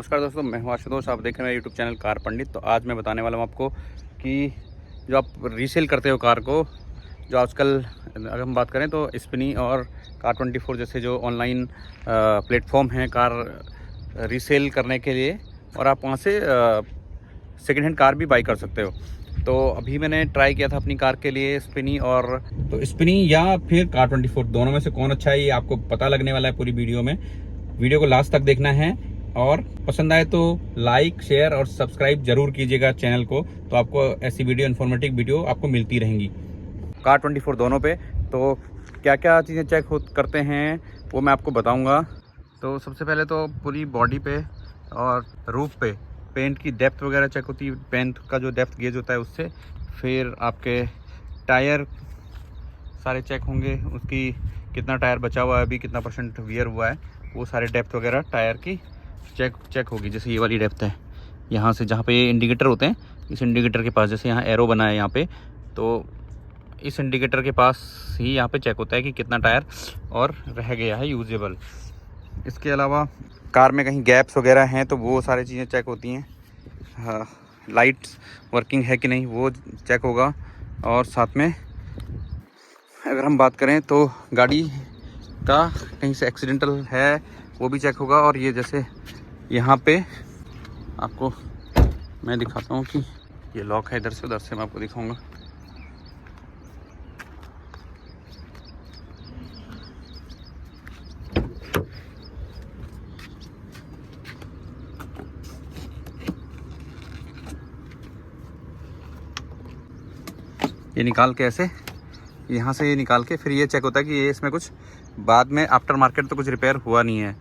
नमस्कार दोस्तों, मैं हूं आशुतोष। आप देख रहे हैं मेरा यूट्यूब चैनल कार पंडित। तो आज मैं बताने वाला हूं आपको कि जो आप रीसेल करते हो कार को, जो आजकल अगर हम बात करें तो स्पिनी और कार24 जैसे जो ऑनलाइन प्लेटफॉर्म हैं कार रीसेल करने के लिए, और आप वहां से सेकेंड हैंड कार भी बाई कर सकते हो। तो अभी मैंने ट्राई किया था अपनी कार के लिए स्पिनी, और तो स्पिनी या फिर कार24 दोनों में से कौन अच्छा है ये आपको पता लगने वाला है पूरी वीडियो में। वीडियो को लास्ट तक देखना है और पसंद आए तो लाइक, शेयर और सब्सक्राइब जरूर कीजिएगा चैनल को, तो आपको ऐसी वीडियो, इन्फॉर्मेटिव वीडियो आपको मिलती रहेंगी। कार24 दोनों पे तो क्या क्या चीज़ें चेक करते हैं वो मैं आपको बताऊंगा। तो सबसे पहले तो पूरी बॉडी पे और रूफ पे पेंट की डेप्थ वगैरह चेक होती है, पेंट का जो डेप्थ गेज होता है उससे। फिर आपके टायर सारे चेक होंगे, उसकी कितना टायर बचा हुआ है, अभी कितना % वियर हुआ है, वो सारे डेप्थ वगैरह टायर की चेक होगी। जैसे ये वाली डेप्थ है, यहाँ से जहाँ पे ये इंडिकेटर होते हैं, इस इंडिकेटर के पास, जैसे यहाँ एरो बना है यहाँ पे, तो इस इंडिकेटर के पास ही यहाँ पे चेक होता है कि कितना टायर और रह गया है यूजेबल। इसके अलावा कार में कहीं गैप्स वगैरह हैं तो वो सारी चीज़ें चेक होती हैं। हाँ, लाइट्स वर्किंग है कि नहीं वो चेक होगा। और साथ में अगर हम बात करें तो गाड़ी का कहीं से एक्सीडेंटल है वो भी चेक होगा। और ये जैसे यहाँ पे आपको मैं दिखाता हूँ कि ये लॉक है, इधर से उधर से मैं आपको दिखाऊंगा। ये निकाल के ऐसे यहाँ से ये निकाल के फिर ये चेक होता है कि ये इसमें कुछ बाद में आफ्टर मार्केट तो कुछ रिपेयर हुआ नहीं है,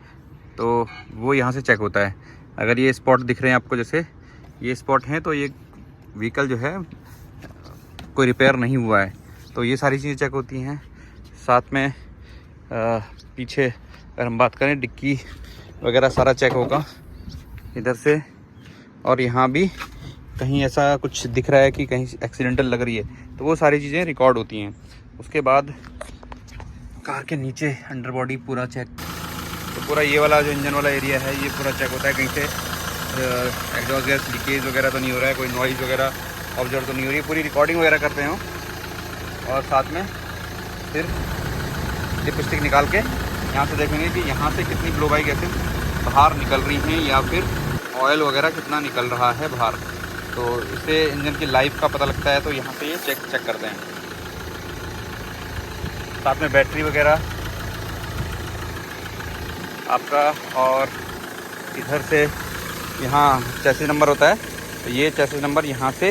तो वो यहाँ से चेक होता है। अगर ये स्पॉट दिख रहे हैं आपको, जैसे ये स्पॉट हैं, तो ये व्हीकल जो है कोई रिपेयर नहीं हुआ है, तो ये सारी चीज़ें चेक होती हैं। साथ में पीछे अगर हम बात करें, डिक्की वगैरह सारा चेक होगा इधर से। और यहाँ भी कहीं ऐसा कुछ दिख रहा है कि कहीं एक्सीडेंटल लग रही है, तो वो सारी चीज़ें रिकॉर्ड होती हैं। उसके बाद कार के नीचे अंडर बॉडी पूरा चेक, तो पूरा ये वाला जो इंजन वाला एरिया है ये पूरा चेक होता है, कहीं से एग्जॉस्ट गैस लीकेज वगैरह तो नहीं हो रहा है, कोई नॉइज़ वगैरह ऑब्जर्व तो नहीं हो रही है, पूरी रिकॉर्डिंग वगैरह करते हैं। और साथ में फिर लिपस्टिक निकाल के यहाँ से देखेंगे कि यहाँ से कितनी ब्लो बाई गैसें बाहर निकल रही हैं, या फिर ऑयल वगैरह कितना निकल रहा है बाहर। तो इससे इंजन की लाइफ का पता लगता है, तो यहाँ से ये चेक करते हैं। साथ में बैटरी वगैरह आपका, और इधर से यहाँ चैसिस नंबर होता है, तो ये चैसिस नंबर यहाँ से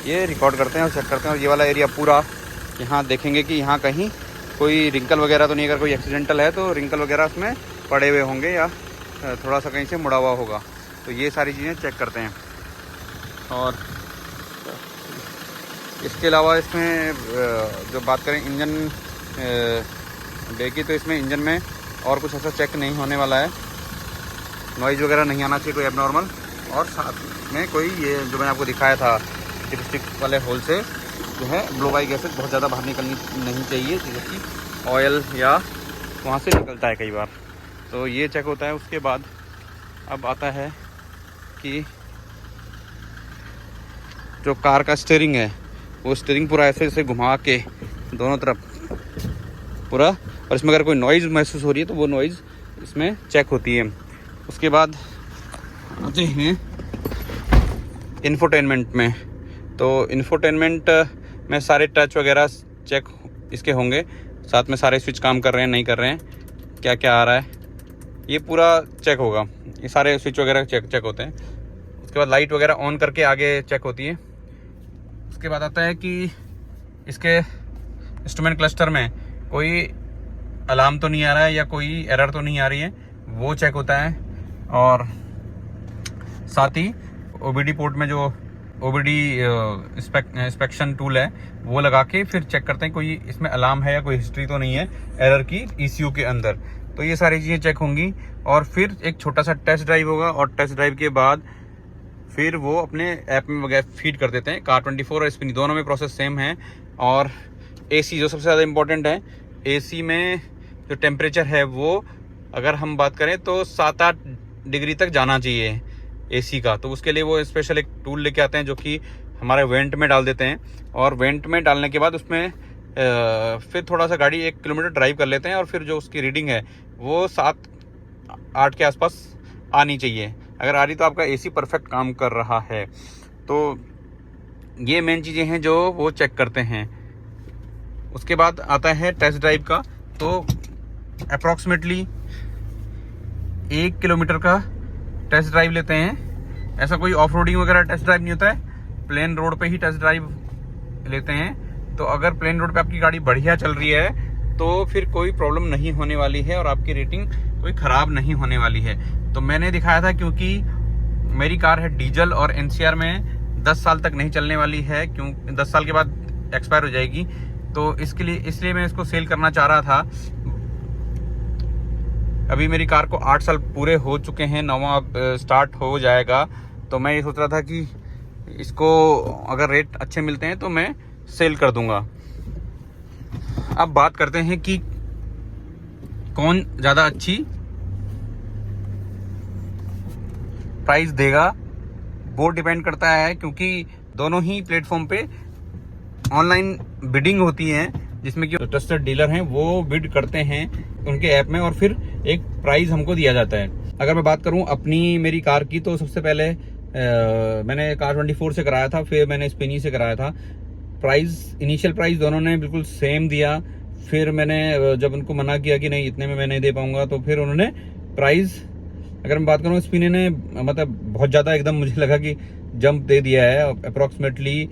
ये रिकॉर्ड करते हैं और चेक करते हैं। और ये वाला एरिया पूरा यहाँ देखेंगे कि यहाँ कहीं कोई रिंकल वगैरह तो नहीं, अगर कोई एक्सीडेंटल है तो रिंकल वगैरह उसमें पड़े हुए होंगे या थोड़ा सा कहीं से मुड़ा हुआ होगा, तो ये सारी चीज़ें चेक करते हैं। और इसके अलावा इसमें जो बात करें इंजन बे की, तो इसमें इंजन में और कुछ ऐसा चेक नहीं होने वाला है, नॉइज़ वगैरह नहीं आना चाहिए कोई एबनॉर्मल। और साथ में कोई ये जो मैंने आपको दिखाया था लिपस्टिक वाले होल से जो है ब्लो बाई गैसेज बहुत ज़्यादा बाहर निकलनी नहीं चाहिए, जैसे कि ऑयल या वहाँ से निकलता है कई बार, तो ये चेक होता है। उसके बाद अब आता है कि जो कार का स्टीयरिंग है, वो स्टीयरिंग पूरा ऐसे ऐसे घुमा के दोनों तरफ पूरा, और इसमें अगर कोई नॉइज़ महसूस हो रही है तो वो नॉइज़ इसमें चेक होती है। उसके बाद आते हैं इंफोटेनमेंट में, तो इंफोटेनमेंट में सारे टच वगैरह चेक इसके होंगे, साथ में सारे स्विच काम कर रहे हैं नहीं कर रहे हैं, क्या क्या आ रहा है, ये पूरा चेक होगा। ये सारे स्विच वगैरह चेक होते हैं। उसके बाद लाइट वगैरह ऑन करके आगे चेक होती है। उसके बाद आता है कि इसके इंस्ट्रूमेंट क्लस्टर में कोई अलार्म तो नहीं आ रहा है या कोई एरर तो नहीं आ रही है, वो चेक होता है। और साथ ही ओबीडी पोर्ट में जो ओबीडी इंस्पेक्शन टूल है वो लगा के फिर चेक करते हैं कोई इसमें अलार्म है या कोई हिस्ट्री तो नहीं है एरर की ईसीयू के अंदर, तो ये सारी चीज़ें चेक होंगी। और फिर एक छोटा सा टेस्ट ड्राइव होगा, और टेस्ट ड्राइव के बाद फिर वो अपने ऐप में वगैरह फीड कर देते हैं। कार24 और स्पिनी दोनों में प्रोसेस सेम है। और एसी जो सबसे ज़्यादा इम्पोर्टेंट है, एसी में जो टेम्परेचर है वो अगर हम बात करें तो 7-8 डिग्री तक जाना चाहिए एसी का। तो उसके लिए वो स्पेशल एक टूल लेके आते हैं जो कि हमारे वेंट में डाल देते हैं, और वेंट में डालने के बाद उसमें फिर थोड़ा सा गाड़ी 1 किलोमीटर ड्राइव कर लेते हैं, और फिर जो उसकी रीडिंग है वो 7-8 के आसपास आनी चाहिए। अगर आ रही तो आपका एसी परफेक्ट काम कर रहा है। तो ये मेन चीज़ें हैं जो वो चेक करते हैं। उसके बाद आता है टेस्ट ड्राइव का। तो अप्रॉक्सीमेटली 1 किलोमीटर का टेस्ट ड्राइव लेते हैं। ऐसा कोई ऑफ रोडिंग वगैरह टेस्ट ड्राइव नहीं होता है, प्लेन रोड पे ही टेस्ट ड्राइव लेते हैं। तो अगर प्लेन रोड पे आपकी गाड़ी बढ़िया चल रही है तो फिर कोई प्रॉब्लम नहीं होने वाली है और आपकी रेटिंग कोई ख़राब नहीं होने वाली है। तो मैंने दिखाया था क्योंकि मेरी कार है डीजल और एनसीआर में 10 साल तक नहीं चलने वाली है, क्यों 10 साल के बाद एक्सपायर हो जाएगी। तो इसलिए मैं इसको सेल करना चाह रहा था। अभी मेरी कार को 8 साल पूरे हो चुके हैं, 9वां स्टार्ट हो जाएगा। तो मैं ये सोच रहा था कि इसको अगर रेट अच्छे मिलते हैं तो मैं सेल कर दूंगा। अब बात करते हैं कि कौन ज़्यादा अच्छी प्राइस देगा। वो डिपेंड करता है, क्योंकि दोनों ही प्लेटफॉर्म पे ऑनलाइन बिडिंग होती है, जिसमें कि ट्रस्टेड डीलर हैं वो बिड करते हैं उनके ऐप में, और फिर एक प्राइस हमको दिया जाता है। अगर मैं बात करूं मेरी कार की, तो सबसे पहले मैंने कार24 से कराया था, फिर मैंने स्पिनी से कराया था। इनिशियल प्राइस दोनों ने बिल्कुल सेम दिया। फिर मैंने जब उनको मना किया कि नहीं इतने में मैं नहीं दे पाऊंगा, तो फिर उन्होंने प्राइस, अगर मैं बात करूँ स्पिनी ने मतलब बहुत ज़्यादा एकदम मुझे लगा कि जंप दे दिया है। अप्रॉक्सीमेटली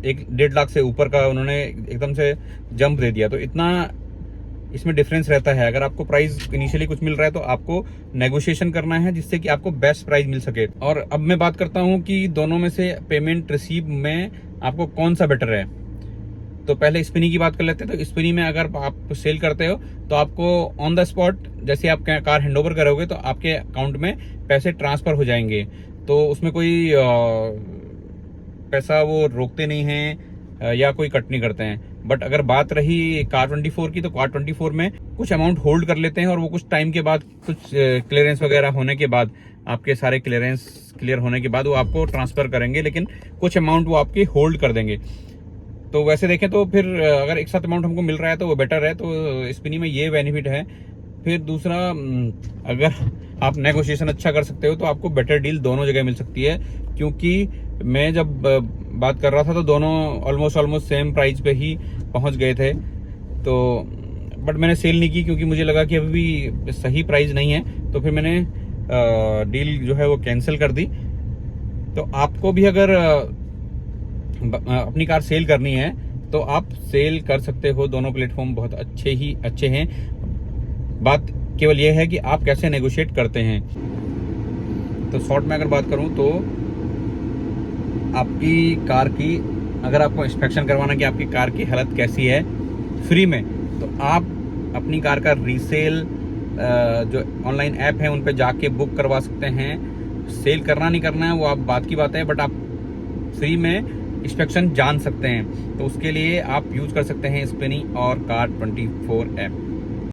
1-1.5 लाख से ऊपर का उन्होंने एकदम से जंप दे दिया। तो इतना इसमें डिफरेंस रहता है। अगर आपको प्राइस इनिशियली कुछ मिल रहा है तो आपको नेगोशिएशन करना है, जिससे कि आपको बेस्ट प्राइस मिल सके। और अब मैं बात करता हूं कि दोनों में से पेमेंट रिसीव में आपको कौन सा बेटर है। तो पहले स्पिनी की बात कर लेते हैं। तो स्पिनी में अगर आप सेल करते हो तो आपको ऑन द स्पॉट, जैसे आप कार हैंडओवर करोगे तो आपके अकाउंट में पैसे ट्रांसफर हो जाएंगे। तो उसमें कोई पैसा वो रोकते नहीं हैं या कोई कट नहीं करते हैं। बट अगर बात रही कार24 की, तो कार24 में कुछ अमाउंट होल्ड कर लेते हैं, और वो कुछ टाइम के बाद, कुछ क्लियरेंस वगैरह होने के बाद, आपके सारे क्लियरेंस क्लियर होने के बाद वो आपको ट्रांसफर करेंगे, लेकिन कुछ अमाउंट वो आपकी होल्ड कर देंगे। तो वैसे देखें तो फिर अगर एक साथ अमाउंट हमको मिल रहा है तो वो बेटर है। तो स्पिनी में ये बेनिफिट है। फिर दूसरा, अगर आप नेगोशिएशन अच्छा कर सकते हो तो आपको बेटर डील दोनों जगह मिल सकती है। क्योंकि मैं जब बात कर रहा था तो दोनों ऑलमोस्ट सेम प्राइस पे ही पहुंच गए थे। तो बट मैंने सेल नहीं की, क्योंकि मुझे लगा कि अभी भी सही प्राइस नहीं है। तो फिर मैंने डील जो है वो कैंसिल कर दी। तो आपको भी अगर अपनी कार सेल करनी है तो आप सेल कर सकते हो। दोनों प्लेटफॉर्म बहुत अच्छे हैं। बात केवल ये है कि आप कैसे नेगोशिएट करते हैं। तो शॉर्ट में अगर बात करूं तो आपकी कार की, अगर आपको इंस्पेक्शन करवाना कि आपकी कार की हालत कैसी है फ्री में, तो आप अपनी कार का रीसेल जो ऑनलाइन ऐप है उन पे जाके बुक करवा सकते हैं। सेल करना नहीं करना है वो आप बात की बात है, बट आप फ्री में इंस्पेक्शन जान सकते हैं। तो उसके लिए आप यूज़ कर सकते हैं स्पिनी और कार24 ऐप।